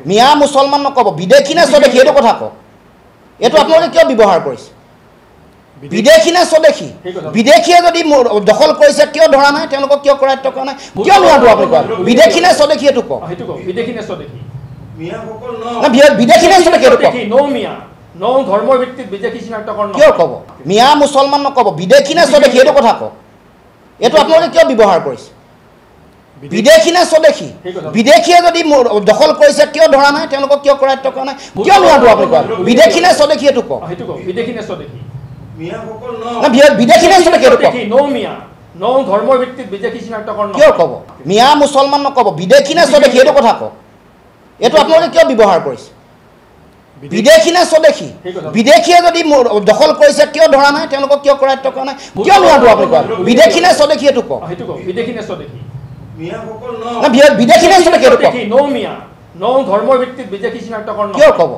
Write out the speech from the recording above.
মিয়া মুছলমান নক'ব বিদেশী নে স্বদেশী এইটো কথা কওক এইটো আপোনালোকে কিয় ব্যৱহাৰ কৰিছে বিদেশী নে স্বদেশী বিদেশীয়ে যদি দখল কৰিছে কিয় ধৰা নাই তেওঁলোকক কিয় কৰায়ত্ব কৰা নাই কিয় নোৱাৰো আপুনি কয় বিদেশী নে স্বদেশী এইটো কওক বিদেশী নে স্বদেশী বিদেশী নে স্বদেশী এইটো কওক ন ধৰ্মৰ ভিত্তিত বিদেশী চিনাক্তকৰণ কিয় ক'ব মিয়া মুছলমান নক'ব বিদেশী নে স্বদেশী এইটো কথা কওক এইটো আপোনালোকে কিয় ব্যৱহাৰ কৰিছে বিদেশী নে স্বদেশী বিদেশীয়ে যদি দখল কৰিছে কিয় ধৰা নাই তেওঁলোকক কিয় কৰায়ত্ব কৰা নাই কিয় নোৱাৰো আপুনি কয় বিদেশী নে স্বদেশী এইটো কওক বিদেশী নে স্বদেশী বিদেশী নে স্বদেশী এইটো কওক ন ধৰ্মৰ ভিত্তিত বিদেশী চিনাক্তকৰণ কিয় ক'ব মিয়া মুছলমান নক'ব বিদেশী নে স্বদেশী এইটো কথা কওক এইটো আপোনালোকে কিয় ব্যৱহাৰ কৰিছে বিদেশী নে স্বদেশী বিদেশীয়ে যদি দখল কৰিছে কিয় ধৰা নাই তেওঁলোকক কিয় কৰায়ত্ব কৰা নাই কিয় নোৱাৰো আপুনি কয় বিদেশী নে স্বদেশী এইটো কওক বিদেশী নে স্বদেশী বিদেশী নে স্বদেশী এইটো কওক ন ধৰ্মৰ ভিত্তিত বিদেশী চিনাক্তকৰণ কিয় ক'ব